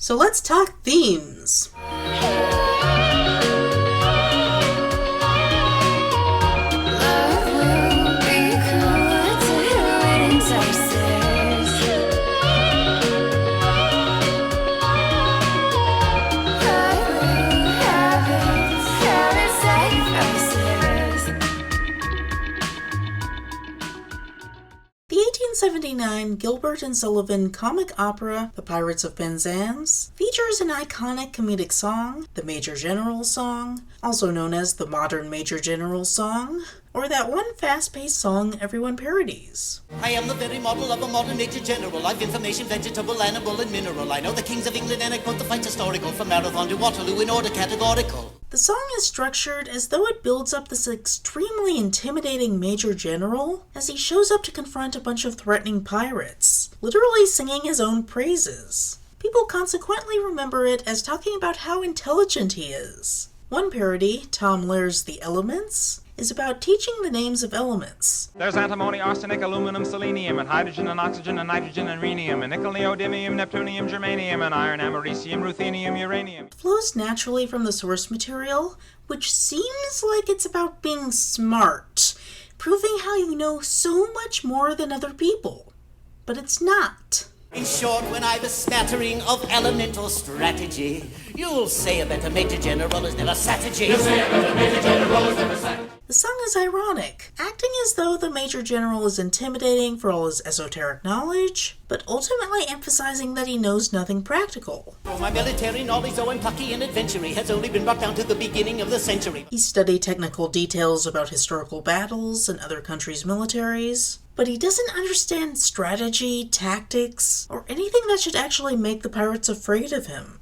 So let's talk themes. The 1879 Gilbert and Sullivan comic opera, The Pirates of Penzance, features an iconic comedic song, the Major General song, also known as the modern Major General song, or that one fast-paced song everyone parodies. I am the very model of a modern Major General. I've information, vegetable, animal, and mineral. I know the kings of England and I quote the fights historical from Marathon to Waterloo in order categorical. The song is structured as though it builds up this extremely intimidating Major General as he shows up to confront a bunch of threatening pirates, literally singing his own praises. People consequently remember it as talking about how intelligent he is. One parody, Tom Lair's The Elements, is about teaching the names of elements. There's antimony, arsenic, aluminum, selenium, and hydrogen, and oxygen, and nitrogen, and rhenium, and nickel, neodymium, neptunium, germanium, and iron, americium, ruthenium, uranium. It flows naturally from the source material, which seems like it's about being smart, proving how you know so much more than other people. But it's not. In short, when I've a smattering of elemental strategy, you'll say a better Major General is never strategy. You'll say a better Major General is never strategy. The song is ironic, acting as though the Major General is intimidating for all his esoteric knowledge, but ultimately emphasizing that he knows nothing practical. My military knowledge, though I'm plucky and adventury, has only been brought down to the beginning of the century. He studied technical details about historical battles and other countries' militaries, but he doesn't understand strategy, tactics, or anything that should actually make the pirates afraid of him.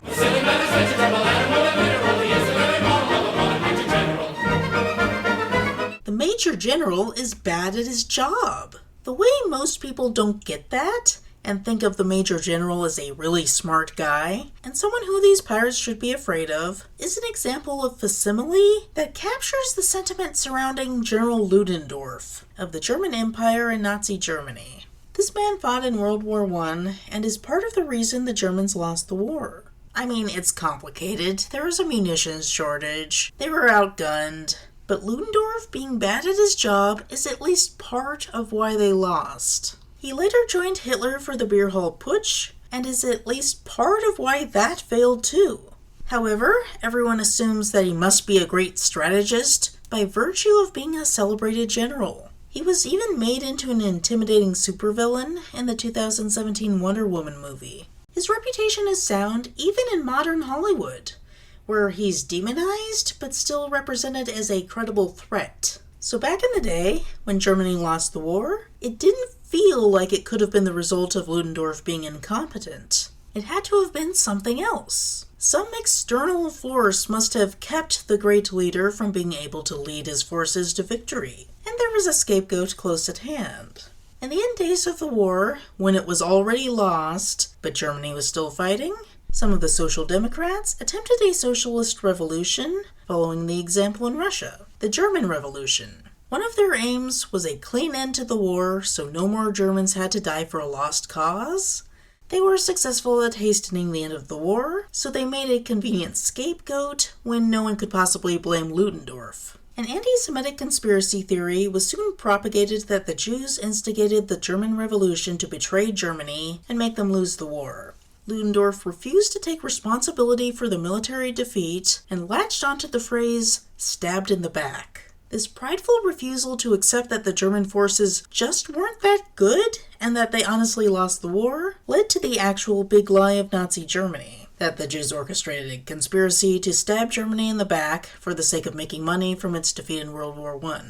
The Major General is bad at his job. The way most people don't get that and think of the Major General as a really smart guy and someone who these pirates should be afraid of is an example of facsimile that captures the sentiment surrounding General Ludendorff of the German Empire and Nazi Germany. This man fought in World War I and is part of the reason the Germans lost the war. I mean, it's complicated. There was a munitions shortage. They were outgunned. But Ludendorff being bad at his job is at least part of why they lost. He later joined Hitler for the Beer Hall Putsch, and is at least part of why that failed too. However, everyone assumes that he must be a great strategist by virtue of being a celebrated general. He was even made into an intimidating supervillain in the 2017 Wonder Woman movie. His reputation is sound even in modern Hollywood, where he's demonized but still represented as a credible threat. So back in the day, when Germany lost the war, it didn't feel like it could have been the result of Ludendorff being incompetent. It had to have been something else. Some external force must have kept the great leader from being able to lead his forces to victory, and there was a scapegoat close at hand. In the end days of the war, when it was already lost, but Germany was still fighting, some of the Social Democrats attempted a socialist revolution, following the example in Russia, the German Revolution. One of their aims was a clean end to the war so no more Germans had to die for a lost cause. They were successful at hastening the end of the war, so they made a convenient scapegoat when no one could possibly blame Ludendorff. An anti-Semitic conspiracy theory was soon propagated that the Jews instigated the German Revolution to betray Germany and make them lose the war. Ludendorff refused to take responsibility for the military defeat and latched onto the phrase, "stabbed in the back." This prideful refusal to accept that the German forces just weren't that good and that they honestly lost the war led to the actual big lie of Nazi Germany, that the Jews orchestrated a conspiracy to stab Germany in the back for the sake of making money from its defeat in World War I.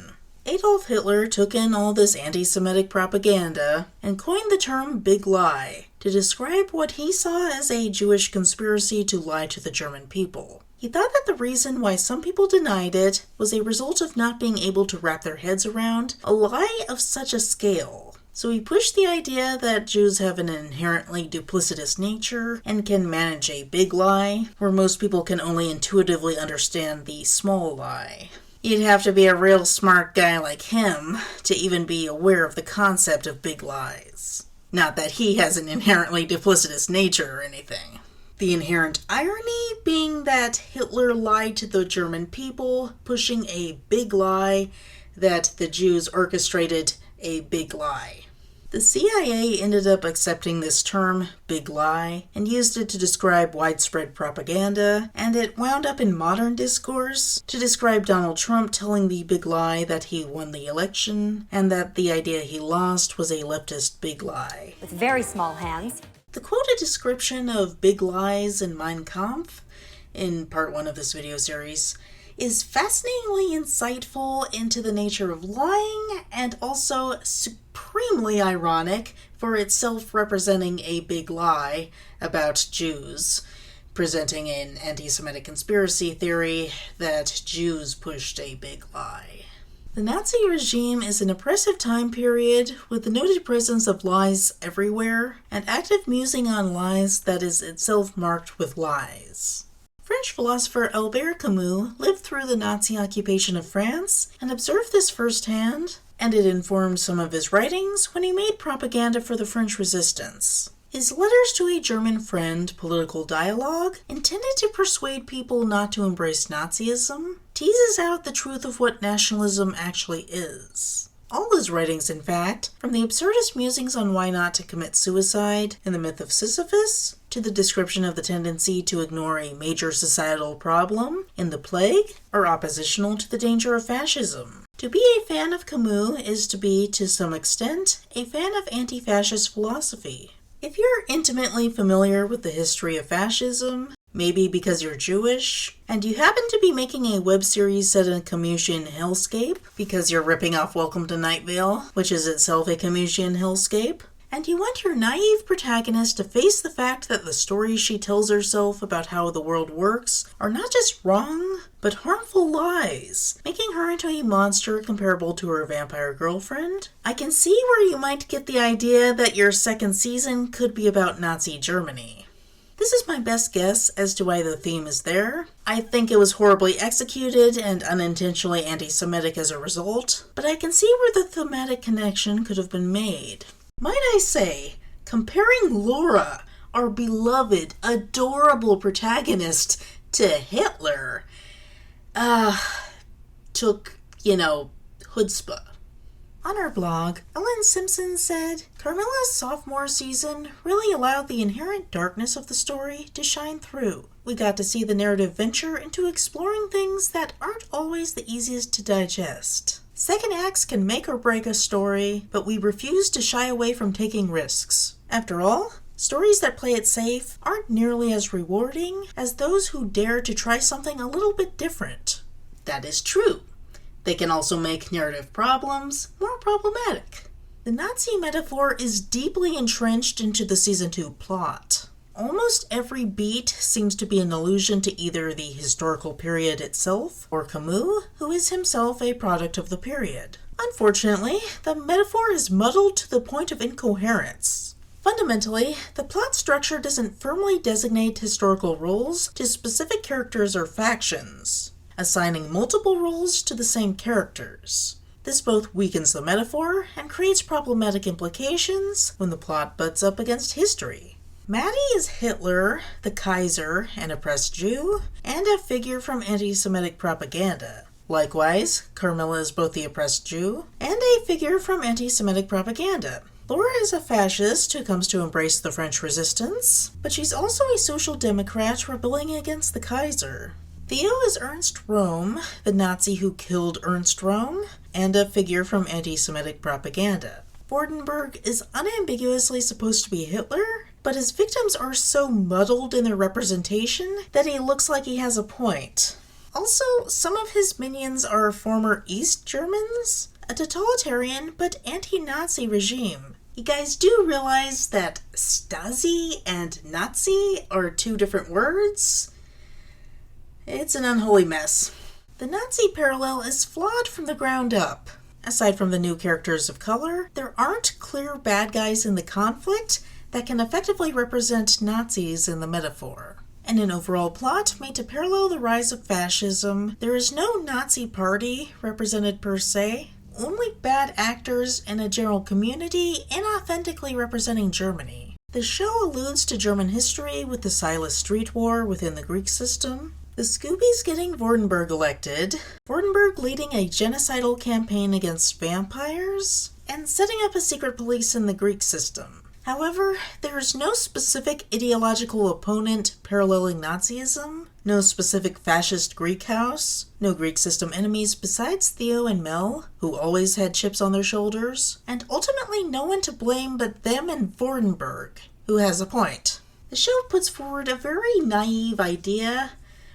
Adolf Hitler took in all this anti-Semitic propaganda and coined the term Big Lie to describe what he saw as a Jewish conspiracy to lie to the German people. He thought that the reason why some people denied it was a result of not being able to wrap their heads around a lie of such a scale. So he pushed the idea that Jews have an inherently duplicitous nature and can manage a big lie, where most people can only intuitively understand the small lie. You'd have to be a real smart guy like him to even be aware of the concept of big lies. Not that he has an inherently duplicitous nature or anything. The inherent irony being that Hitler lied to the German people, pushing a big lie that the Jews orchestrated a big lie. The CIA ended up accepting this term, big lie, and used it to describe widespread propaganda, and it wound up in modern discourse to describe Donald Trump telling the big lie that he won the election, and that the idea he lost was a leftist big lie. With very small hands. The quoted description of big lies in Mein Kampf, in part 1 of this video series, is fascinatingly insightful into the nature of lying and also supremely ironic for itself representing a big lie about Jews, presenting an anti-Semitic conspiracy theory that Jews pushed a big lie. The Nazi regime is an oppressive time period with the noted presence of lies everywhere and active musing on lies that is itself marked with lies. French philosopher Albert Camus lived through the Nazi occupation of France and observed this firsthand, and it informed some of his writings when he made propaganda for the French resistance. His letters to a German friend, Political Dialogue, intended to persuade people not to embrace Nazism, teases out the truth of what nationalism actually is. All his writings, in fact, from the absurdist musings on why not to commit suicide and the myth of Sisyphus, to the description of the tendency to ignore a major societal problem in the plague, are oppositional to the danger of fascism. To be a fan of Camus is to be, to some extent, a fan of anti-fascist philosophy. If you're intimately familiar with the history of fascism, maybe because you're Jewish, and you happen to be making a web series set in a Camusian hellscape because you're ripping off Welcome to Night Vale, which is itself a Camusian hellscape, and you want your naive protagonist to face the fact that the stories she tells herself about how the world works are not just wrong, but harmful lies, making her into a monster comparable to her vampire girlfriend, I can see where you might get the idea that your second season could be about Nazi Germany. This is my best guess as to why the theme is there. I think it was horribly executed and unintentionally anti-Semitic as a result, but I can see where the thematic connection could have been made. Might I say, comparing Laura, our beloved, adorable protagonist, to Hitler, took, chutzpah. On our blog, Ellen Simpson said, Carmilla's sophomore season really allowed the inherent darkness of the story to shine through. We got to see the narrative venture into exploring things that aren't always the easiest to digest. Second acts can make or break a story, but we refuse to shy away from taking risks. After all, stories that play it safe aren't nearly as rewarding as those who dare to try something a little bit different. That is true. They can also make narrative problems more problematic. The Nazi metaphor is deeply entrenched into the Season 2 plot. Almost every beat seems to be an allusion to either the historical period itself or Camus, who is himself a product of the period. Unfortunately, the metaphor is muddled to the point of incoherence. Fundamentally, the plot structure doesn't firmly designate historical roles to specific characters or factions, assigning multiple roles to the same characters. This both weakens the metaphor and creates problematic implications when the plot butts up against history. Maddie is Hitler, the Kaiser, an oppressed Jew, and a figure from anti-Semitic propaganda. Likewise, Carmilla is both the oppressed Jew and a figure from anti-Semitic propaganda. Laura is a fascist who comes to embrace the French resistance, but she's also a social democrat rebelling against the Kaiser. Theo is Ernst Röhm, the Nazi who killed Ernst Röhm, and a figure from anti-Semitic propaganda. Vordenberg is unambiguously supposed to be Hitler, but his victims are so muddled in their representation that he looks like he has a point. Also, some of his minions are former East Germans, a totalitarian but anti-Nazi regime. You guys do realize that Stasi and Nazi are two different words? It's an unholy mess. The Nazi parallel is flawed from the ground up. Aside from the new characters of color, there aren't clear bad guys in the conflict that can effectively represent Nazis in the metaphor. In an overall plot made to parallel the rise of fascism, there is no Nazi party represented per se, only bad actors and a general community inauthentically representing Germany. The show alludes to German history with the Silas Street War within the Greek system, the Scoobies getting Vordenberg elected, Vordenberg leading a genocidal campaign against vampires, and setting up a secret police in the Greek system. However, there is no specific ideological opponent paralleling Nazism, no specific fascist Greek house, no Greek system enemies besides Theo and Mel, who always had chips on their shoulders, and ultimately no one to blame but them and Vordenberg, who has a point. The show puts forward a very naive idea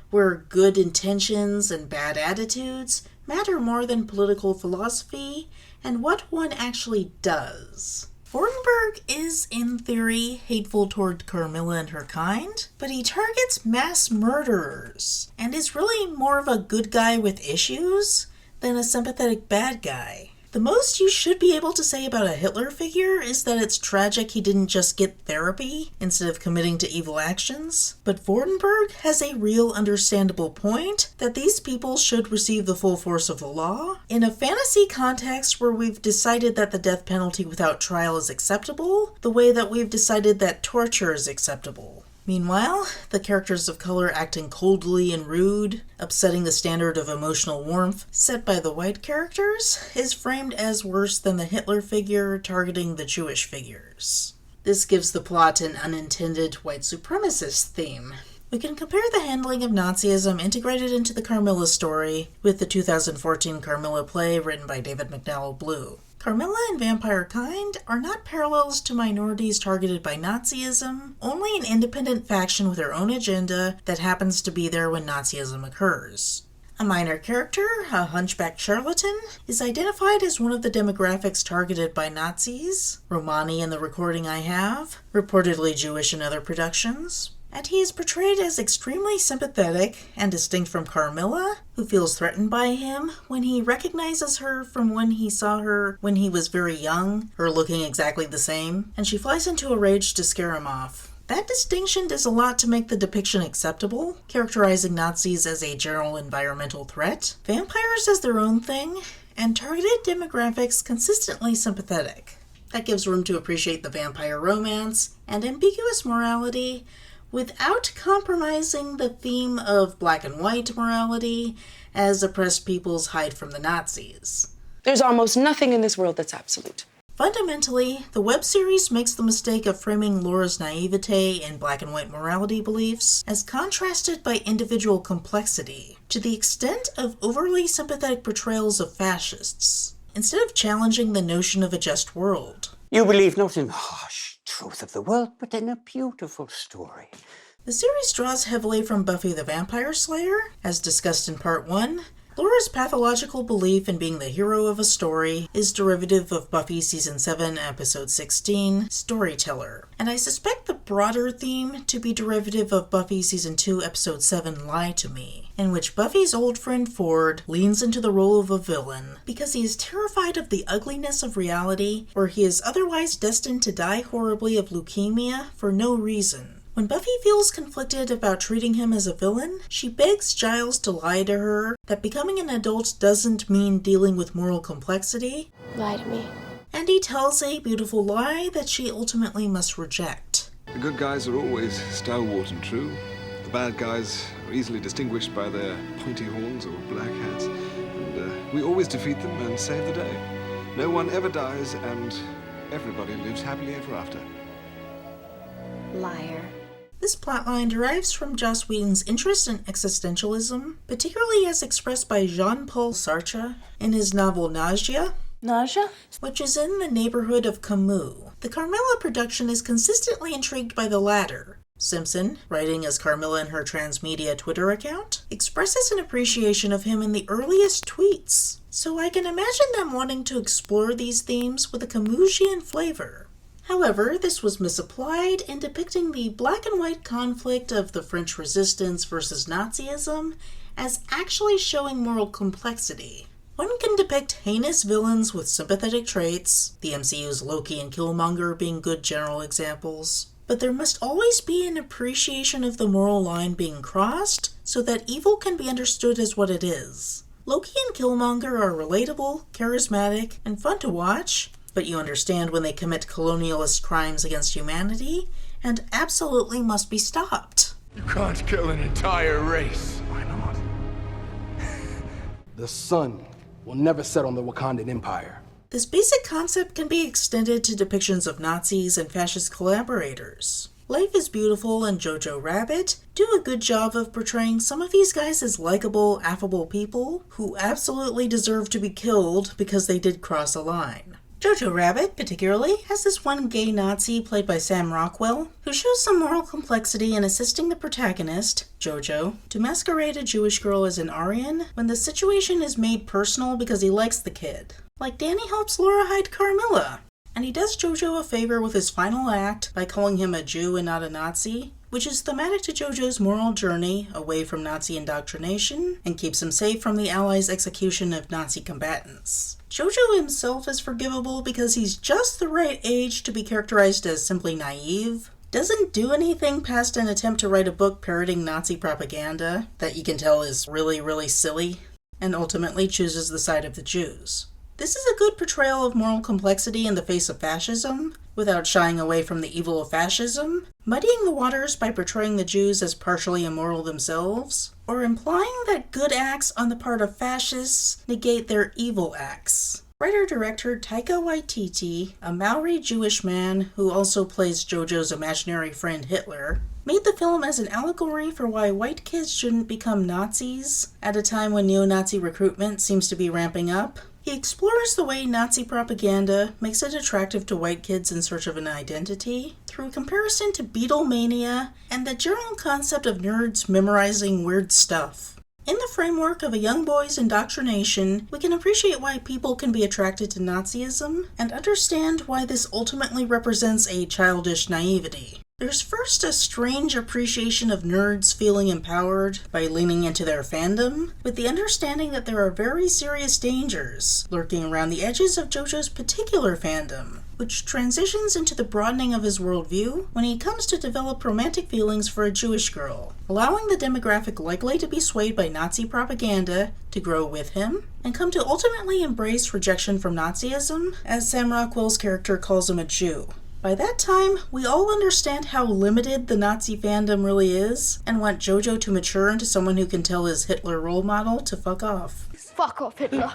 where good intentions and bad attitudes matter more than political philosophy and what one actually does. Vordenberg is, in theory, hateful toward Carmilla and her kind, but he targets mass murderers, and is really more of a good guy with issues than a sympathetic bad guy. The most you should be able to say about a Hitler figure is that it's tragic he didn't just get therapy instead of committing to evil actions. But Vordenberg has a real understandable point that these people should receive the full force of the law. In a fantasy context where we've decided that the death penalty without trial is acceptable, the way that we've decided that torture is acceptable. Meanwhile, the characters of color acting coldly and rude, upsetting the standard of emotional warmth set by the white characters, is framed as worse than the Hitler figure targeting the Jewish figures. This gives the plot an unintended white supremacist theme. We can compare the handling of Nazism integrated into the Carmilla story with the 2014 Carmilla play written by David McDowell Blue. Carmilla and Vampire Kind are not parallels to minorities targeted by Nazism, only an independent faction with their own agenda that happens to be there when Nazism occurs. A minor character, a hunchback charlatan, is identified as one of the demographics targeted by Nazis, Romani in the recording I have, reportedly Jewish in other productions. And he is portrayed as extremely sympathetic and distinct from Carmilla, who feels threatened by him when he recognizes her from when he saw her when he was very young, her looking exactly the same, and she flies into a rage to scare him off. That distinction does a lot to make the depiction acceptable, characterizing Nazis as a general environmental threat, vampires as their own thing, and targeted demographics consistently sympathetic. That gives room to appreciate the vampire romance and ambiguous morality, without compromising the theme of black and white morality as oppressed peoples hide from the Nazis. There's almost nothing in this world that's absolute. Fundamentally, the web series makes the mistake of framing Laura's naivete in black and white morality beliefs as contrasted by individual complexity, to the extent of overly sympathetic portrayals of fascists, instead of challenging the notion of a just world. You believe not in the harsh truth of the world, but in a beautiful story. The series draws heavily from Buffy the Vampire Slayer, as discussed in Part 1. Laura's pathological belief in being the hero of a story is derivative of Buffy Season 7, Episode 16, Storyteller, and I suspect the broader theme to be derivative of Buffy Season 2, Episode 7, Lie to Me, in which Buffy's old friend Ford leans into the role of a villain because he is terrified of the ugliness of reality, where he is otherwise destined to die horribly of leukemia for no reason. When Buffy feels conflicted about treating him as a villain, she begs Giles to lie to her that becoming an adult doesn't mean dealing with moral complexity. Lie to me. And he tells a beautiful lie that she ultimately must reject. The good guys are always stalwart and true. The bad guys are easily distinguished by their pointy horns or black hats. And we always defeat them and save the day. No one ever dies and everybody lives happily ever after. Liar. This plotline derives from Joss Whedon's interest in existentialism, particularly as expressed by Jean-Paul Sartre in his novel Nausea, which is in the neighborhood of Camus. The Carmilla production is consistently intrigued by the latter. Simpson, writing as Carmilla in her transmedia Twitter account, expresses an appreciation of him in the earliest tweets. So I can imagine them wanting to explore these themes with a Camusian flavor. However, this was misapplied in depicting the black and white conflict of the French resistance versus Nazism as actually showing moral complexity. One can depict heinous villains with sympathetic traits, the MCU's Loki and Killmonger being good general examples, but there must always be an appreciation of the moral line being crossed so that evil can be understood as what it is. Loki and Killmonger are relatable, charismatic, and fun to watch, but you understand when they commit colonialist crimes against humanity, and absolutely must be stopped. You can't kill an entire race. Why not? The sun will never set on the Wakandan Empire. This basic concept can be extended to depictions of Nazis and fascist collaborators. Life is Beautiful and Jojo Rabbit do a good job of portraying some of these guys as likable, affable people who absolutely deserve to be killed because they did cross a line. Jojo Rabbit, particularly, has this one gay Nazi played by Sam Rockwell, who shows some moral complexity in assisting the protagonist, Jojo, to masquerade a Jewish girl as an Aryan when the situation is made personal because he likes the kid. Like Danny helps Laura hide Carmilla, and he does Jojo a favor with his final act by calling him a Jew and not a Nazi, which is thematic to Jojo's moral journey away from Nazi indoctrination and keeps him safe from the Allies' execution of Nazi combatants. Jojo himself is forgivable because he's just the right age to be characterized as simply naive, doesn't do anything past an attempt to write a book parroting Nazi propaganda that you can tell is really, really silly, and ultimately chooses the side of the Jews. This is a good portrayal of moral complexity in the face of fascism, without shying away from the evil of fascism, muddying the waters by portraying the Jews as partially immoral themselves, or implying that good acts on the part of fascists negate their evil acts. Writer-director Taika Waititi, a Maori Jewish man who also plays Jojo's imaginary friend Hitler, made the film as an allegory for why white kids shouldn't become Nazis at a time when neo-Nazi recruitment seems to be ramping up. He explores the way Nazi propaganda makes it attractive to white kids in search of an identity through comparison to Beatlemania and the general concept of nerds memorizing weird stuff. In the framework of a young boy's indoctrination, we can appreciate why people can be attracted to Nazism and understand why this ultimately represents a childish naivety. There's first a strange appreciation of nerds feeling empowered by leaning into their fandom, with the understanding that there are very serious dangers lurking around the edges of Jojo's particular fandom, which transitions into the broadening of his worldview when he comes to develop romantic feelings for a Jewish girl, allowing the demographic likely to be swayed by Nazi propaganda to grow with him, and come to ultimately embrace rejection from Nazism, as Sam Rockwell's character calls him a Jew. By that time, we all understand how limited the Nazi fandom really is, and want Jojo to mature into someone who can tell his Hitler role model to fuck off. Fuck off, Hitler.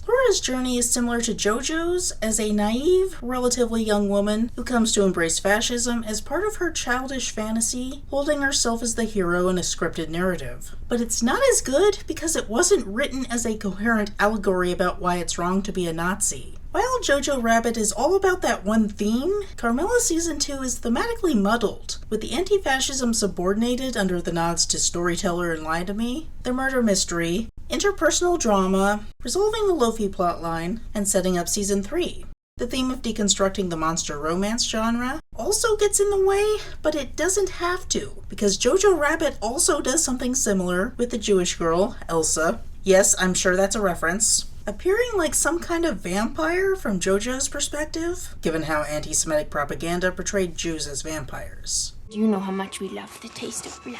Laura's journey is similar to Jojo's as a naive, relatively young woman who comes to embrace fascism as part of her childish fantasy, holding herself as the hero in a scripted narrative. But it's not as good because it wasn't written as a coherent allegory about why it's wrong to be a Nazi. While Jojo Rabbit is all about that one theme, Carmilla Season 2 is thematically muddled, with the anti-fascism subordinated under the nods to Storyteller and Lie to Me, the murder mystery, interpersonal drama, resolving the Lofi plotline, and setting up Season 3. The theme of deconstructing the monster romance genre also gets in the way, but it doesn't have to, because Jojo Rabbit also does something similar with the Jewish girl, Elsa. Yes, I'm sure that's a reference. Appearing like some kind of vampire from Jojo's perspective, given how anti-Semitic propaganda portrayed Jews as vampires. Do you know how much we love the taste of blood?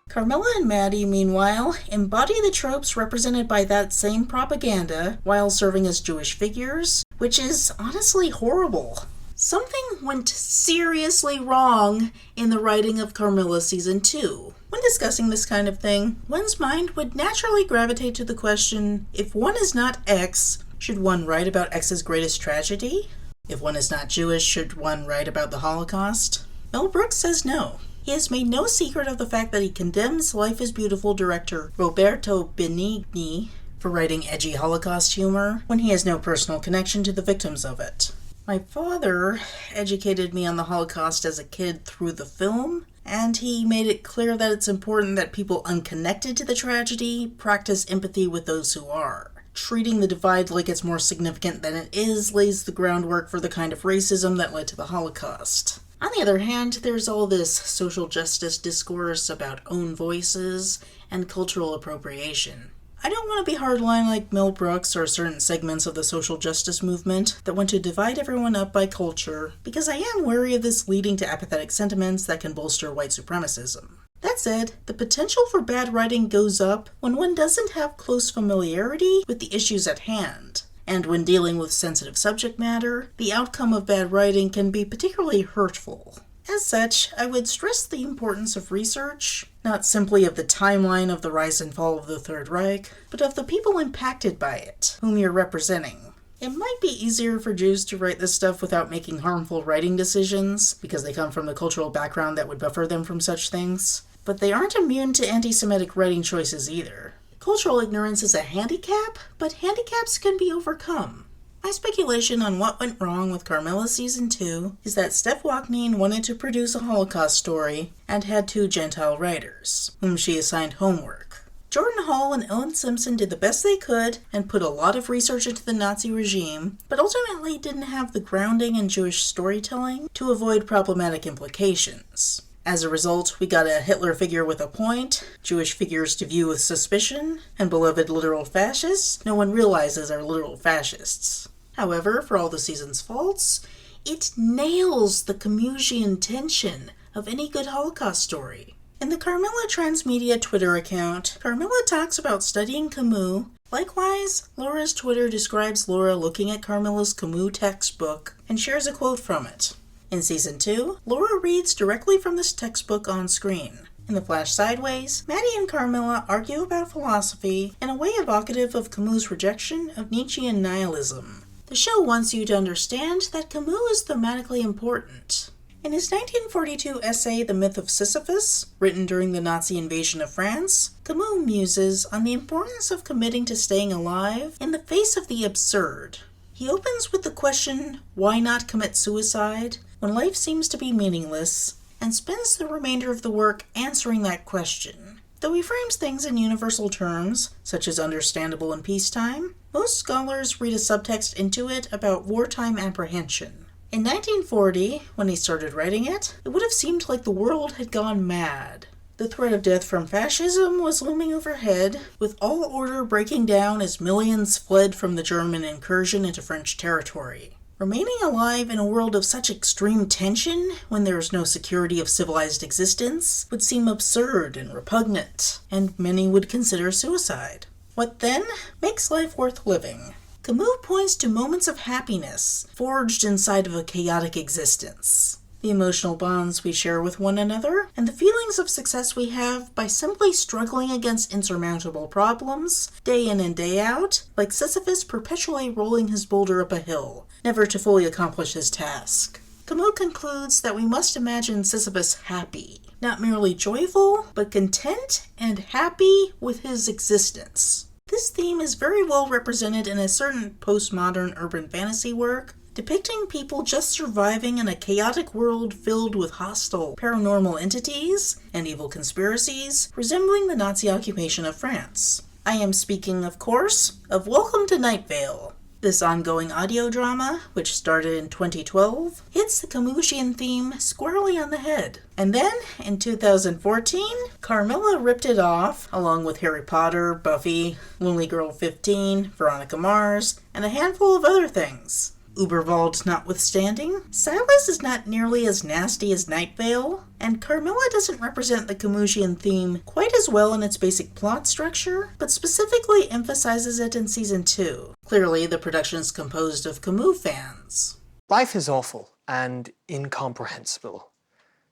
Carmilla and Maddie, meanwhile, embody the tropes represented by that same propaganda while serving as Jewish figures, which is honestly horrible. Something went seriously wrong in the writing of Carmilla Season 2. When discussing this kind of thing, one's mind would naturally gravitate to the question, if one is not X, should one write about X's greatest tragedy? If one is not Jewish, should one write about the Holocaust? Mel Brooks says no. He has made no secret of the fact that he condemns Life is Beautiful director Roberto Benigni for writing edgy Holocaust humor when he has no personal connection to the victims of it. My father educated me on the Holocaust as a kid through the film, and he made it clear that it's important that people unconnected to the tragedy practice empathy with those who are. Treating the divide like it's more significant than it is lays the groundwork for the kind of racism that led to the Holocaust. On the other hand, there's all this social justice discourse about own voices and cultural appropriation. I don't want to be hardline like Mel Brooks or certain segments of the social justice movement that want to divide everyone up by culture, because I am wary of this leading to apathetic sentiments that can bolster white supremacism. That said, the potential for bad writing goes up when one doesn't have close familiarity with the issues at hand. And when dealing with sensitive subject matter, the outcome of bad writing can be particularly hurtful. As such, I would stress the importance of research, not simply of the timeline of the rise and fall of the Third Reich, but of the people impacted by it, whom you're representing. It might be easier for Jews to write this stuff without making harmful writing decisions, because they come from the cultural background that would buffer them from such things. But they aren't immune to anti-Semitic writing choices either. Cultural ignorance is a handicap, but handicaps can be overcome. My speculation on what went wrong with Carmilla Season 2 is that Steph Wachnin wanted to produce a Holocaust story and had 2 Gentile writers, whom she assigned homework. Jordan Hall and Ellen Simpson did the best they could and put a lot of research into the Nazi regime, but ultimately didn't have the grounding in Jewish storytelling to avoid problematic implications. As a result, we got a Hitler figure with a point, Jewish figures to view with suspicion, and beloved literal fascists no one realizes are literal fascists. However, for all the season's faults, it nails the Camusian tension of any good Holocaust story. In the Carmilla Transmedia Twitter account, Carmilla talks about studying Camus. Likewise, Laura's Twitter describes Laura looking at Carmilla's Camus textbook and shares a quote from it. In Season 2, Laura reads directly from this textbook on screen. In the flash sideways, Maddie and Carmilla argue about philosophy in a way evocative of Camus' rejection of Nietzschean nihilism. The show wants you to understand that Camus is thematically important. In his 1942 essay The Myth of Sisyphus, written during the Nazi invasion of France, Camus muses on the importance of committing to staying alive in the face of the absurd. He opens with the question, why not commit suicide, when life seems to be meaningless, and spends the remainder of the work answering that question. Though he frames things in universal terms, such as understandable in peacetime, most scholars read a subtext into it about wartime apprehension. In 1940, when he started writing it, it would have seemed like the world had gone mad. The threat of death from fascism was looming overhead, with all order breaking down as millions fled from the German incursion into French territory. Remaining alive in a world of such extreme tension, when there is no security of civilized existence, would seem absurd and repugnant, and many would consider suicide. What then makes life worth living? Camus points to moments of happiness, forged inside of a chaotic existence. The emotional bonds we share with one another, and the feelings of success we have by simply struggling against insurmountable problems, day in and day out, like Sisyphus perpetually rolling his boulder up a hill, never to fully accomplish his task. Camus concludes that we must imagine Sisyphus happy, not merely joyful, but content and happy with his existence. This theme is very well represented in a certain postmodern urban fantasy work, depicting people just surviving in a chaotic world filled with hostile paranormal entities and evil conspiracies, resembling the Nazi occupation of France. I am speaking, of course, of Welcome to Night Vale. This ongoing audio drama, which started in 2012, hits the Camusian theme squarely on the head. And then, in 2014, Carmilla ripped it off, along with Harry Potter, Buffy, Lonely Girl 15, Veronica Mars, and a handful of other things. Uberwald notwithstanding, Silas is not nearly as nasty as Night Vale, and Carmilla doesn't represent the Camusian theme quite as well in its basic plot structure, but specifically emphasizes it in Season 2. Clearly, the production is composed of Camus fans. Life is awful and incomprehensible,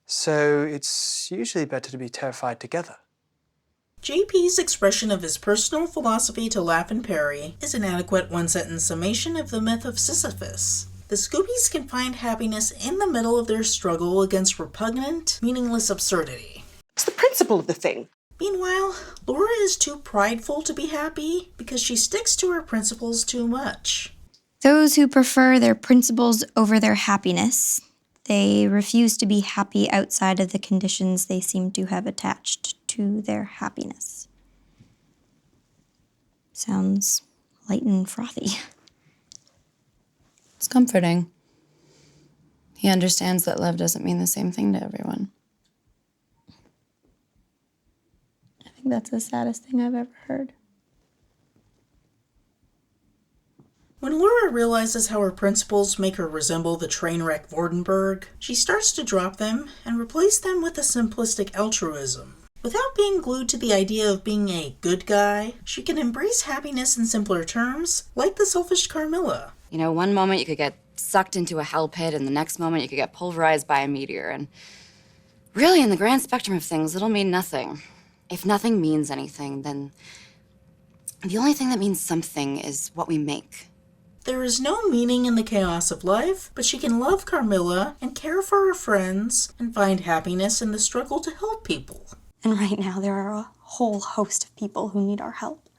so it's usually better to be terrified together. JP's expression of his personal philosophy to laugh and parry is an adequate one-sentence summation of the myth of Sisyphus. The Scoobies can find happiness in the middle of their struggle against repugnant, meaningless absurdity. It's the principle of the thing. Meanwhile, Laura is too prideful to be happy because she sticks to her principles too much. Those who prefer their principles over their happiness, they refuse to be happy outside of the conditions they seem to have attached to their happiness. Sounds light and frothy. It's comforting. He understands that love doesn't mean the same thing to everyone. I think that's the saddest thing I've ever heard. When Laura realizes how her principles make her resemble the train wreck Vordenberg, she starts to drop them and replace them with a simplistic altruism. Without being glued to the idea of being a good guy, she can embrace happiness in simpler terms, like the selfish Carmilla. You know, one moment you could get sucked into a hell pit, and the next moment you could get pulverized by a meteor, and really, in the grand spectrum of things, it'll mean nothing. If nothing means anything, then the only thing that means something is what we make. There is no meaning in the chaos of life, but she can love Carmilla and care for her friends and find happiness in the struggle to help people. And right now there are a whole host of people who need our help.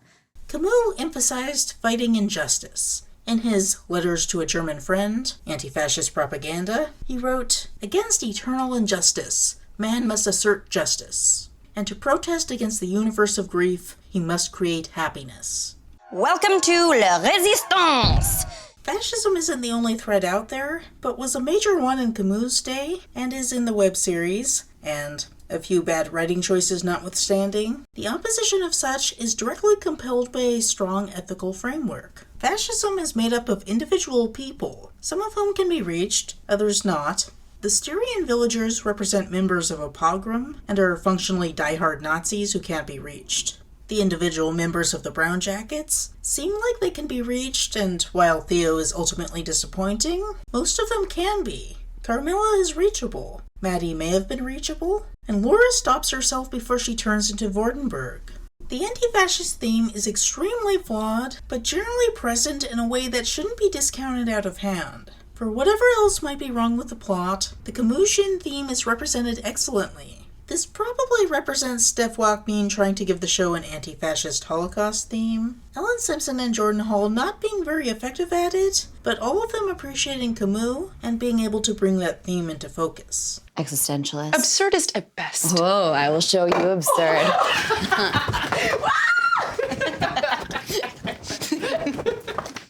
Camus emphasized fighting injustice. In his Letters to a German Friend, Anti-Fascist Propaganda, he wrote, "Against eternal injustice, man must assert justice. And to protest against the universe of grief, he must create happiness." Welcome to La Résistance! Fascism isn't the only threat out there, but was a major one in Camus' day, and is in the web series, and a few bad writing choices notwithstanding, the opposition of such is directly compelled by a strong ethical framework. Fascism is made up of individual people, some of whom can be reached, others not. The Styrian villagers represent members of a pogrom and are functionally diehard Nazis who can't be reached. The individual members of the Brown Jackets seem like they can be reached, and while Theo is ultimately disappointing, most of them can be. Carmilla is reachable. Maddie may have been reachable, and Laura stops herself before she turns into Vordenberg. The anti-fascist theme is extremely flawed, but generally present in a way that shouldn't be discounted out of hand. For whatever else might be wrong with the plot, the Camusian theme is represented excellently. This probably represents Steph Walkmean trying to give the show an anti-fascist Holocaust theme, Ellen Simpson and Jordan Hall not being very effective at it, but all of them appreciating Camus and being able to bring that theme into focus. Existentialist. Absurdist at best. Whoa, I will show you absurd.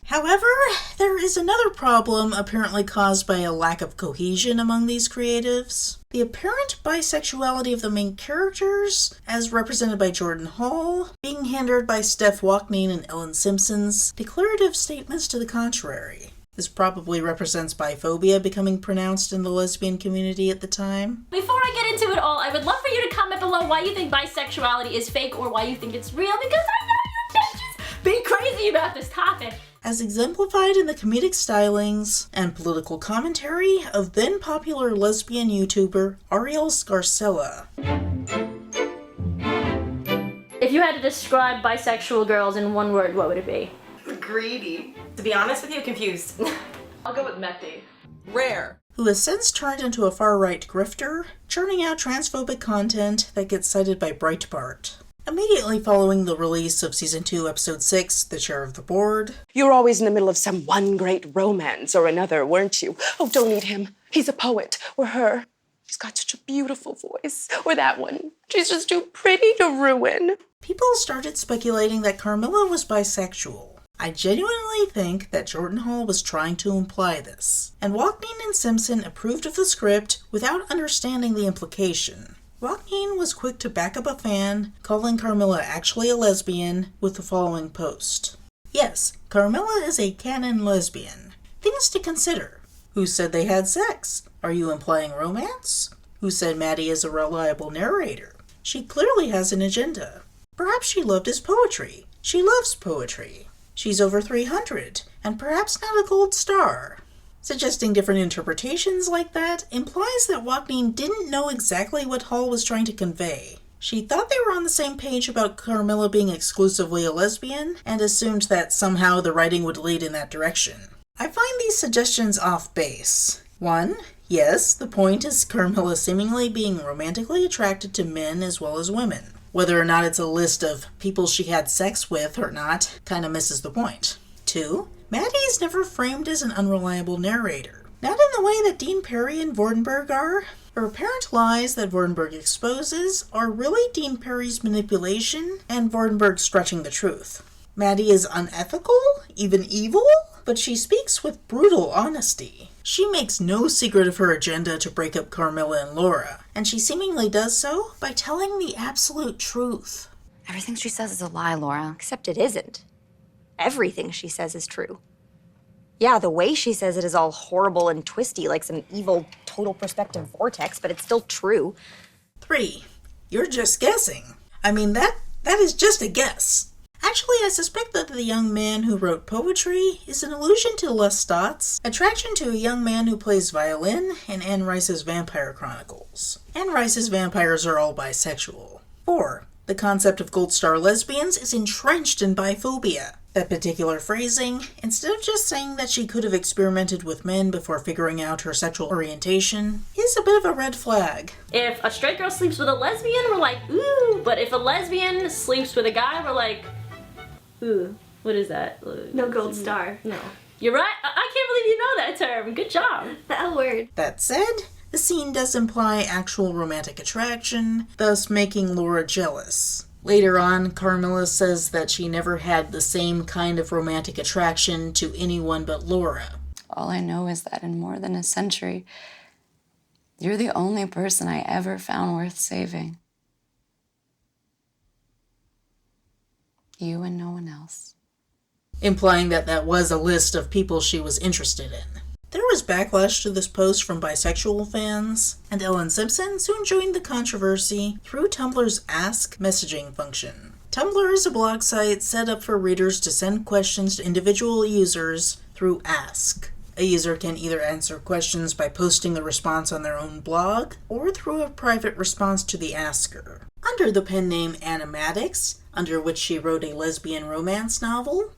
However, there is another problem apparently caused by a lack of cohesion among these creatives. The apparent bisexuality of the main characters, as represented by Jordan Hall, being hindered by Steph Walkmean and Ellen Simpson's declarative statements to the contrary. This probably represents biphobia becoming pronounced in the lesbian community at the time. Before I get into it all, I would love for you to comment below why you think bisexuality is fake or why you think it's real, because I know you bitches be crazy about this topic. As exemplified in the comedic stylings and political commentary of then-popular lesbian YouTuber Ariel Scarcella. If you had to describe bisexual girls in one word, what would it be? Greedy. To be honest with you, confused. I'll go with messy. Rare. Who has since turned into a far-right grifter, churning out transphobic content that gets cited by Breitbart. Immediately following the release of Season 2, Episode 6, The Chair of the Board. You were always in the middle of some one great romance or another, weren't you? Oh, don't need him. He's a poet. Or her. She's got such a beautiful voice. Or that one. She's just too pretty to ruin. People started speculating that Carmilla was bisexual. I genuinely think that Jordan Hall was trying to imply this, and Walkmean and Simpson approved of the script without understanding the implication. Walkmean was quick to back up a fan, calling Carmilla actually a lesbian, with the following post. Yes, Carmilla is a canon lesbian. Things to consider. Who said they had sex? Are you implying romance? Who said Maddie is a reliable narrator? She clearly has an agenda. Perhaps she loved his poetry. She loves poetry. She's over 300, and perhaps not a gold star. Suggesting different interpretations like that implies that Walkmean didn't know exactly what Hall was trying to convey. She thought they were on the same page about Carmilla being exclusively a lesbian, and assumed that somehow the writing would lead in that direction. I find these suggestions off base. 1. Yes, the point is Carmilla seemingly being romantically attracted to men as well as women. Whether or not it's a list of people she had sex with or not kinda misses the point. 2. Maddie is never framed as an unreliable narrator. Not in the way that Dean Perry and Vordenberg are. Her apparent lies that Vordenberg exposes are really Dean Perry's manipulation and Vordenberg stretching the truth. Maddie is unethical, even evil, but she speaks with brutal honesty. She makes no secret of her agenda to break up Carmilla and Laura, and she seemingly does so by telling the absolute truth. Everything she says is a lie, Laura. Except it isn't. Everything she says is true. Yeah, the way she says it is all horrible and twisty, like some evil total perspective vortex, but it's still true. 3. You're just guessing. I mean, that is just a guess. Actually, I suspect that the young man who wrote poetry is an allusion to Lestat's attraction to a young man who plays violin in Anne Rice's Vampire Chronicles. Anne Rice's vampires are all bisexual. 4. The concept of gold star lesbians is entrenched in biphobia. That particular phrasing, instead of just saying that she could have experimented with men before figuring out her sexual orientation, is a bit of a red flag. If a straight girl sleeps with a lesbian, we're like, ooh. But if a lesbian sleeps with a guy, we're like, ooh, what is that? No gold star. No. You're right. I can't believe you know that term. Good job. The L word. That said, the scene does imply actual romantic attraction, thus making Laura jealous. Later on, Carmilla says that she never had the same kind of romantic attraction to anyone but Laura. All I know is that in more than a century, you're the only person I ever found worth saving. You and no one else. Implying that that was a list of people she was interested in. There was backlash to this post from bisexual fans, and Ellen Simpson soon joined the controversy through Tumblr's Ask messaging function. Tumblr is a blog site set up for readers to send questions to individual users through Ask. A user can either answer questions by posting the response on their own blog, or through a private response to the asker. Under the pen name Animatics, under which she wrote a lesbian romance novel,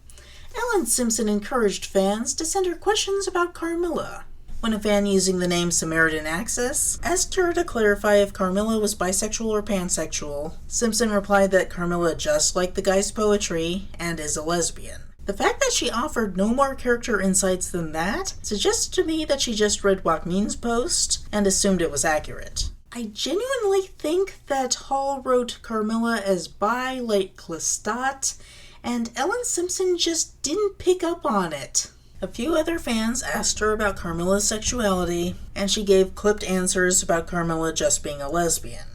Ellen Simpson encouraged fans to send her questions about Carmilla. When a fan using the name Samaritan Access asked her to clarify if Carmilla was bisexual or pansexual, Simpson replied that Carmilla just liked the guy's poetry and is a lesbian. The fact that she offered no more character insights than that suggests to me that she just read Wacmin's post and assumed it was accurate. I genuinely think that Hall wrote Carmilla as bi like Lestat, and Ellen Simpson just didn't pick up on it. A few other fans asked her about Carmilla's sexuality, and she gave clipped answers about Carmilla just being a lesbian.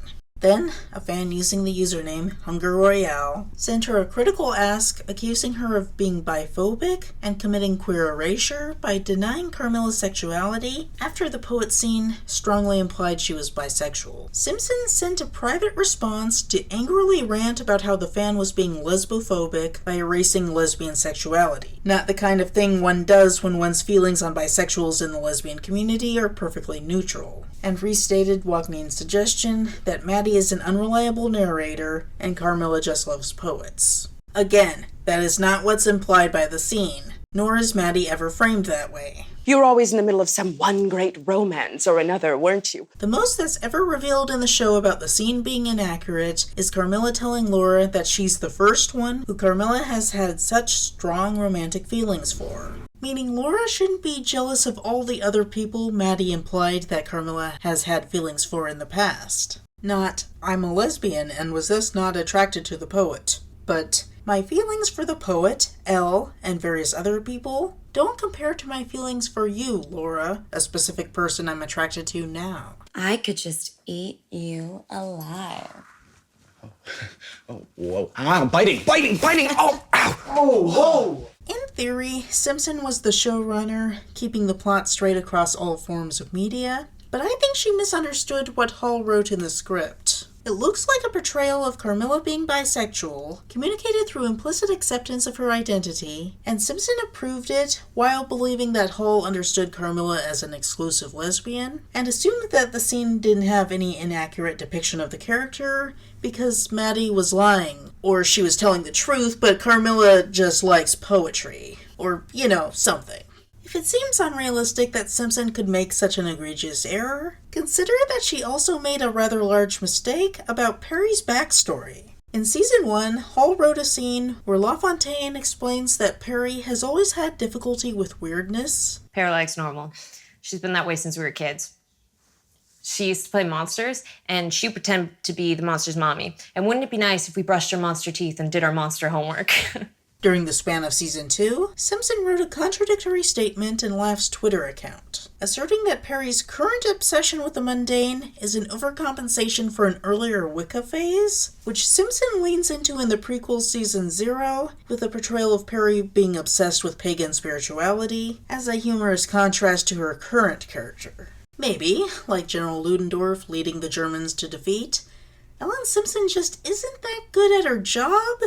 Then, a fan using the username Hunger Royale sent her a critical ask accusing her of being biphobic and committing queer erasure by denying Carmilla's sexuality after the poet scene strongly implied she was bisexual. Simpson sent a private response to angrily rant about how the fan was being lesbophobic by erasing lesbian sexuality. Not the kind of thing one does when one's feelings on bisexuals in the lesbian community are perfectly neutral, and restated Wacmin's suggestion that Maddie is an unreliable narrator and Carmilla just loves poets. Again, that is not what's implied by the scene, nor is Maddie ever framed that way. You were always in the middle of some one great romance or another, weren't you? The most that's ever revealed in the show about the scene being inaccurate is Carmilla telling Laura that she's the first one who Carmilla has had such strong romantic feelings for. Meaning Laura shouldn't be jealous of all the other people Maddie implied that Carmilla has had feelings for in the past. Not, I'm a lesbian and was thus not attracted to the poet, but my feelings for the poet, Elle, and various other people don't compare to my feelings for you, Laura, a specific person I'm attracted to now. I could just eat you alive. Oh, whoa. Ah, biting! Oh, ow! Oh, whoa! In theory, Simpson was the showrunner, keeping the plot straight across all forms of media, but I think she misunderstood what Hall wrote in the script. It looks like a portrayal of Carmilla being bisexual, communicated through implicit acceptance of her identity, and Simpson approved it while believing that Hall understood Carmilla as an exclusive lesbian, and assumed that the scene didn't have any inaccurate depiction of the character because Maddie was lying, or she was telling the truth, but Carmilla just likes poetry, or, something. If it seems unrealistic that Simpson could make such an egregious error, consider that she also made a rather large mistake about Perry's backstory. In Season 1, Hall wrote a scene where LaFontaine explains that Perry has always had difficulty with weirdness. Perry likes normal. She's been that way since we were kids. She used to play monsters, and she'd pretend to be the monster's mommy. And wouldn't it be nice if we brushed our monster teeth and did our monster homework? During the span of Season 2, Simpson wrote a contradictory statement in Laugh's Twitter account. asserting that Perry's current obsession with the mundane is an overcompensation for an earlier Wicca phase, which Simpson leans into in the prequel Season 0, with the portrayal of Perry being obsessed with pagan spirituality, as a humorous contrast to her current character. Maybe, like General Ludendorff leading the Germans to defeat, Ellen Simpson just isn't that good at her job,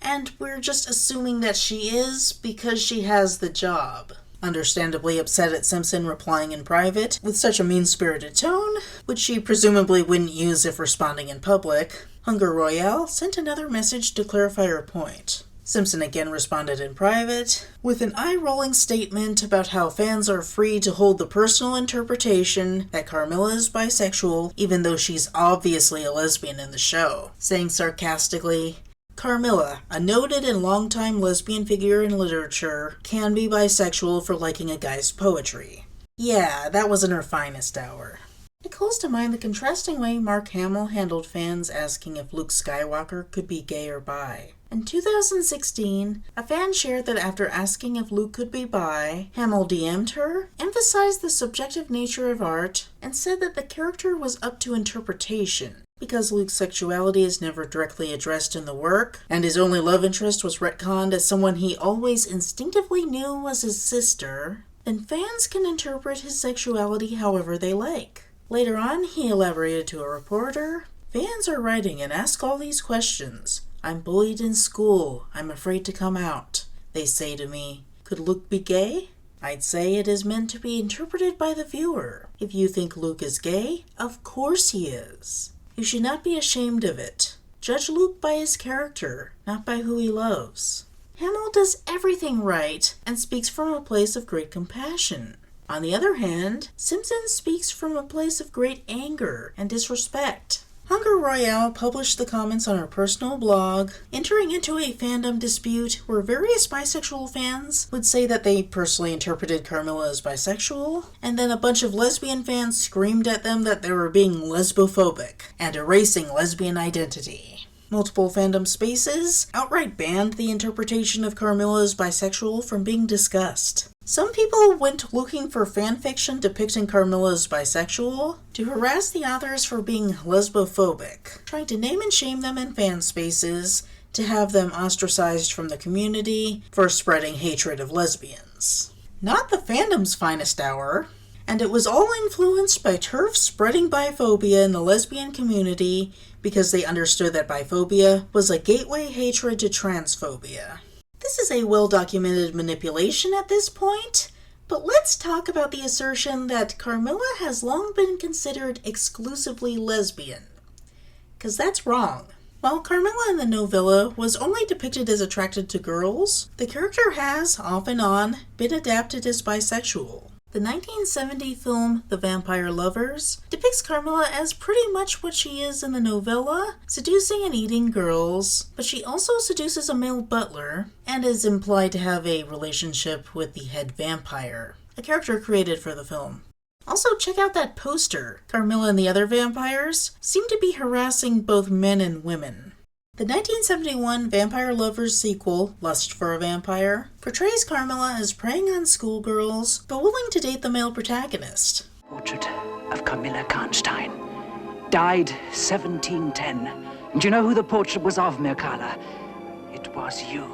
and we're just assuming that she is because she has the job. Understandably upset at Simpson replying in private with such a mean-spirited tone, which she presumably wouldn't use if responding in public, Hunger Royale sent another message to clarify her point. Simpson again responded in private with an eye-rolling statement about how fans are free to hold the personal interpretation that Carmilla is bisexual even though she's obviously a lesbian in the show, saying sarcastically, Carmilla, a noted and longtime lesbian figure in literature, can be bisexual for liking a guy's poetry. Yeah, that wasn't her finest hour. It calls to mind the contrasting way Mark Hamill handled fans asking if Luke Skywalker could be gay or bi. In 2016, a fan shared that after asking if Luke could be bi, Hamill DM'd her, emphasized the subjective nature of art, and said that the character was up to interpretation. Because Luke's sexuality is never directly addressed in the work, and his only love interest was retconned as someone he always instinctively knew was his sister, then fans can interpret his sexuality however they like. Later on, he elaborated to a reporter, fans are writing and ask all these questions. I'm bullied in school. I'm afraid to come out. They say to me, could Luke be gay? I'd say it is meant to be interpreted by the viewer. If you think Luke is gay, of course he is. You should not be ashamed of it. Judge Luke by his character, not by who he loves. Hamill does everything right and speaks from a place of great compassion. On the other hand, Simpson speaks from a place of great anger and disrespect. Hunger Royale published the comments on her personal blog, entering into a fandom dispute where various bisexual fans would say that they personally interpreted Carmilla as bisexual, and then a bunch of lesbian fans screamed at them that they were being lesbophobic and erasing lesbian identity. Multiple fandom spaces outright banned the interpretation of Carmilla as bisexual from being discussed. Some people went looking for fanfiction depicting Carmilla as bisexual to harass the authors for being lesbophobic, trying to name and shame them in fan spaces to have them ostracized from the community for spreading hatred of lesbians. Not the fandom's finest hour, and it was all influenced by TERF spreading biphobia in the lesbian community because they understood that biphobia was a gateway hatred to transphobia. This is a well-documented manipulation at this point, but let's talk about the assertion that Carmilla has long been considered exclusively lesbian. 'Cause that's wrong. While Carmilla in the novella was only depicted as attracted to girls, the character has, off and on, been adapted as bisexual. The 1970 film The Vampire Lovers depicts Carmilla as pretty much what she is in the novella, seducing and eating girls, but she also seduces a male butler and is implied to have a relationship with the head vampire, a character created for the film. Also, check out that poster. Carmilla and the other vampires seem to be harassing both men and women. The 1971 Vampire Lovers sequel, Lust for a Vampire, portrays Carmilla as preying on schoolgirls, but willing to date the male protagonist. Portrait of Carmilla Karnstein. Died 1710. Do you know who the portrait was of, Mircalla? It was you.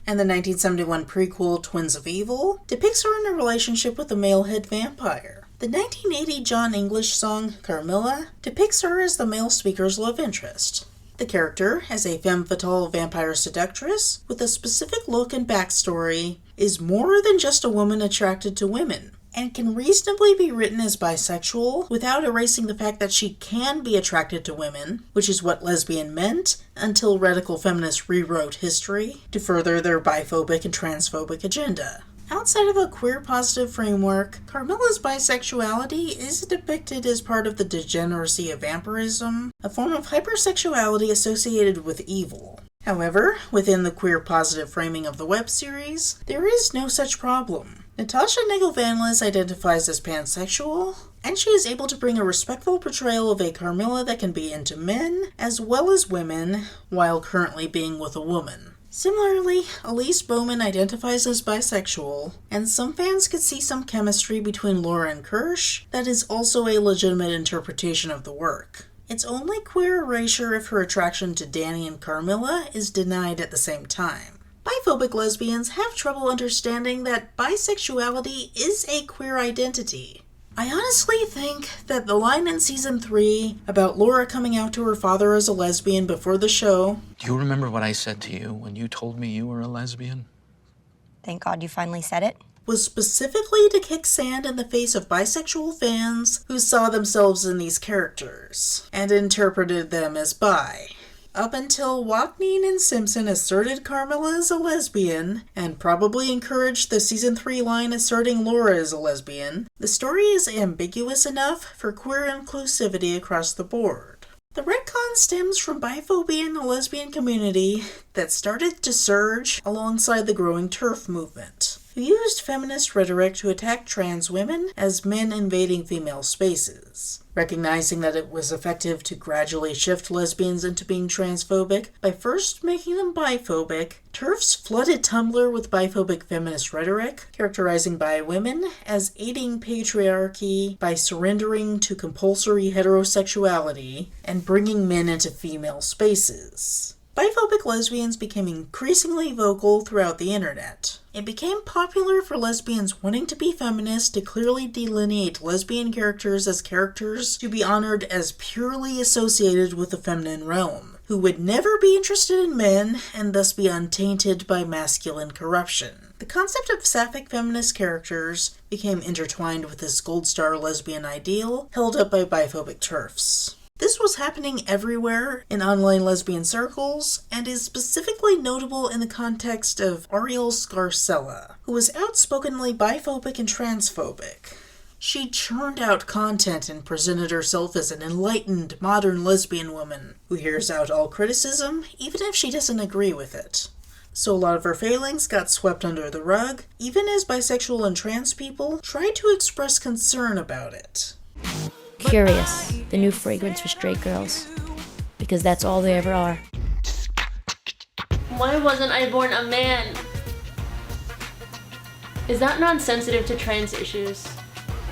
And the 1971 prequel Twins of Evil depicts her in a relationship with the male head vampire. The 1980 John English song Carmilla depicts her as the male speaker's love interest. The character, as a femme fatale vampire seductress with a specific look and backstory, is more than just a woman attracted to women, and can reasonably be written as bisexual without erasing the fact that she can be attracted to women, which is what lesbian meant until radical feminists rewrote history to further their biphobic and transphobic agenda. Outside of a queer-positive framework, Carmilla's bisexuality is depicted as part of the degeneracy of vampirism, a form of hypersexuality associated with evil. However, within the queer-positive framing of the web series, there is no such problem. Natasha Negovanilis identifies as pansexual, and she is able to bring a respectful portrayal of a Carmilla that can be into men as well as women, while currently being with a woman. Similarly, Elise Bowman identifies as bisexual, and some fans could see some chemistry between Laura and Kirsch that is also a legitimate interpretation of the work. It's only queer erasure if her attraction to Danny and Carmilla is denied at the same time. Biphobic lesbians have trouble understanding that bisexuality is a queer identity. I honestly think that the line in season 3 about Laura coming out to her father as a lesbian before the show... Do you remember what I said to you when you told me you were a lesbian? Thank God you finally said it. ...was specifically to kick sand in the face of bisexual fans who saw themselves in these characters, and interpreted them as bi. Up until Wapneen and Simpson asserted Carmilla as a lesbian, and probably encouraged the season 3 line asserting Laura as a lesbian, the story is ambiguous enough for queer inclusivity across the board. The retcon stems from biphobia in the lesbian community that started to surge alongside the growing TERF movement, who used feminist rhetoric to attack trans women as men invading female spaces. Recognizing that it was effective to gradually shift lesbians into being transphobic by first making them biphobic, TERFs flooded Tumblr with biphobic feminist rhetoric, characterizing bi women as aiding patriarchy by surrendering to compulsory heterosexuality and bringing men into female spaces. Biphobic lesbians became increasingly vocal throughout the internet. It became popular for lesbians wanting to be feminist to clearly delineate lesbian characters as characters to be honored as purely associated with the feminine realm, who would never be interested in men and thus be untainted by masculine corruption. The concept of sapphic feminist characters became intertwined with this gold star lesbian ideal held up by biphobic TERFs. This was happening everywhere in online lesbian circles, and is specifically notable in the context of Ariel Scarcella, who was outspokenly biphobic and transphobic. She churned out content and presented herself as an enlightened, modern lesbian woman who hears out all criticism, even if she doesn't agree with it. So a lot of her failings got swept under the rug, even as bisexual and trans people tried to express concern about it. Curious, the new fragrance for straight girls. Because that's all they ever are. Why wasn't I born a man? Is that non-sensitive to trans issues?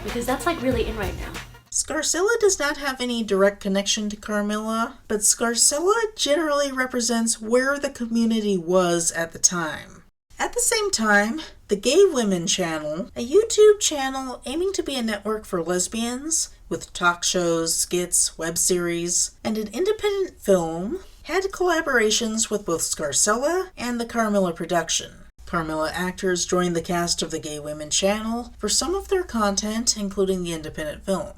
Because that's like really in right now. Scarcella does not have any direct connection to Carmilla, but Scarcella generally represents where the community was at the time. At the same time, the Gay Women Channel, a YouTube channel aiming to be a network for lesbians, with talk shows, skits, web series, and an independent film, had collaborations with both Scarcella and the Carmilla production. Carmilla actors joined the cast of the Gay Women Channel for some of their content, including the independent film.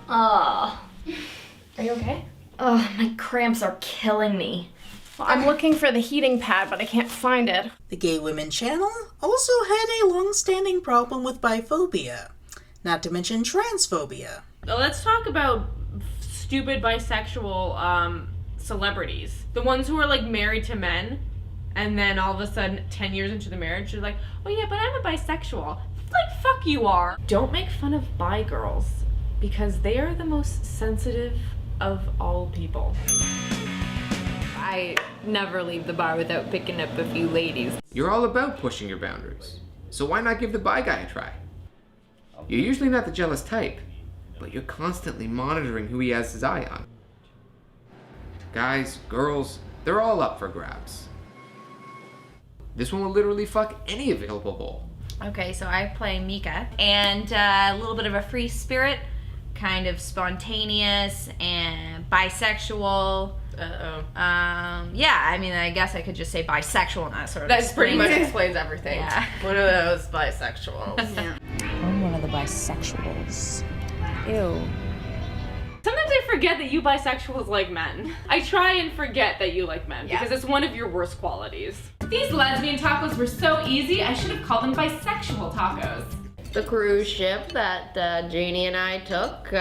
Are you okay? Oh, my cramps are killing me. Well, I'm looking for the heating pad, but I can't find it. The Gay Women Channel also had a long-standing problem with biphobia, not to mention transphobia. Let's talk about stupid bisexual celebrities. The ones who are like married to men, and then all of a sudden, 10 years into the marriage, they're like, oh yeah, but I'm a bisexual. Like, fuck you are. Don't make fun of bi girls, because they are the most sensitive of all people. I never leave the bar without picking up a few ladies. You're all about pushing your boundaries, so why not give the bi guy a try? You're usually not the jealous type, but you're constantly monitoring who he has his eye on. Guys, girls, they're all up for grabs. This one will literally fuck any available bowl. Okay, so I play Mika, and a little bit of a free spirit, kind of spontaneous and bisexual. Yeah, I mean, I guess I could just say bisexual and that sort of That pretty much explains everything. Yeah. One of those bisexuals. Yeah. I'm one of the bisexuals. Ew. Sometimes I forget that you bisexuals like men. I try and forget that you like men because it's one of your worst qualities. These lesbian tacos were so easy, I should have called them bisexual tacos. The cruise ship that Jeannie and I took,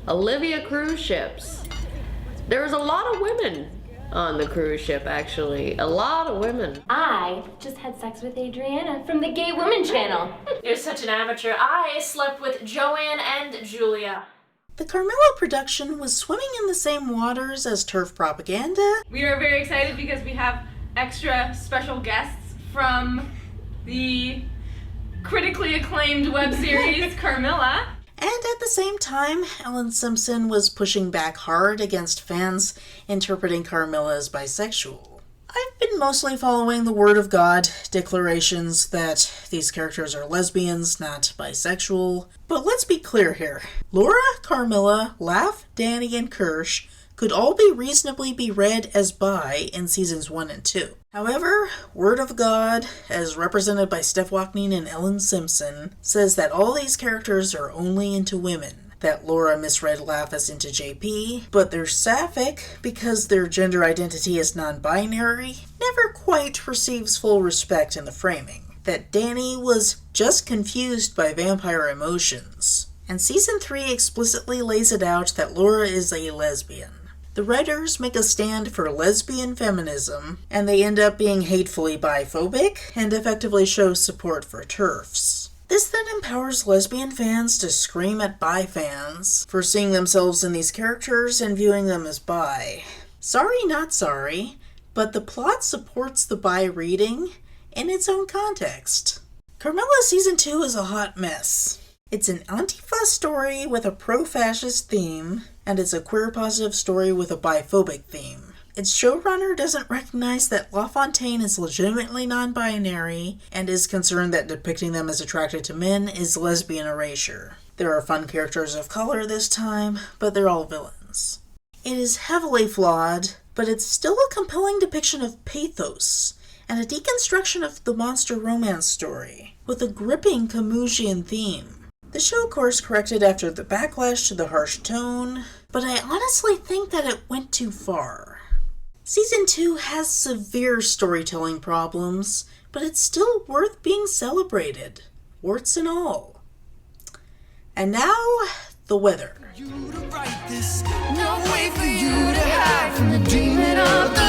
Olivia Cruise Ships. There was a lot of women on the cruise ship, actually. A lot of women. I just had sex with Adriana from the Gay Women Channel. You're such an amateur. I slept with Joanne and Julia. The Carmilla production was swimming in the same waters as TERF propaganda. We are very excited because we have extra special guests from the critically acclaimed web series Carmilla. And at the same time, Ellen Simpson was pushing back hard against fans interpreting Carmilla as bisexual. I've been mostly following the Word of God declarations that these characters are lesbians, not bisexual. But let's be clear here. Laura, Carmilla, Laugh, Danny, and Kirsch could all be reasonably be read as bi in seasons 1 and 2. However, Word of God, as represented by Steph Walkneen and Ellen Simpson, says that all these characters are only into women. That Laura misread Laugh as into JP, but they're sapphic because their gender identity is non-binary, never quite receives full respect in the framing. That Danny was just confused by vampire emotions. And season 3 explicitly lays it out that Laura is a lesbian. The writers make a stand for lesbian feminism, and they end up being hatefully biphobic and effectively show support for TERFs. This then empowers lesbian fans to scream at bi fans for seeing themselves in these characters and viewing them as bi. Sorry, not sorry, but the plot supports the bi reading in its own context. Carmilla Season 2 is a hot mess. It's an Antifa story with a pro-fascist theme, and it's a queer-positive story with a biphobic theme. Its showrunner doesn't recognize that LaFontaine is legitimately non-binary and is concerned that depicting them as attracted to men is lesbian erasure. There are fun characters of color this time, but they're all villains. It is heavily flawed, but it's still a compelling depiction of pathos and a deconstruction of the monster romance story, with a gripping Camusian theme. The show course corrected after the backlash to the harsh tone, but I honestly think that it went too far. Season 2 has severe storytelling problems, but it's still worth being celebrated, warts and all. And now, the weather. No way for you to hide from the dreaming of the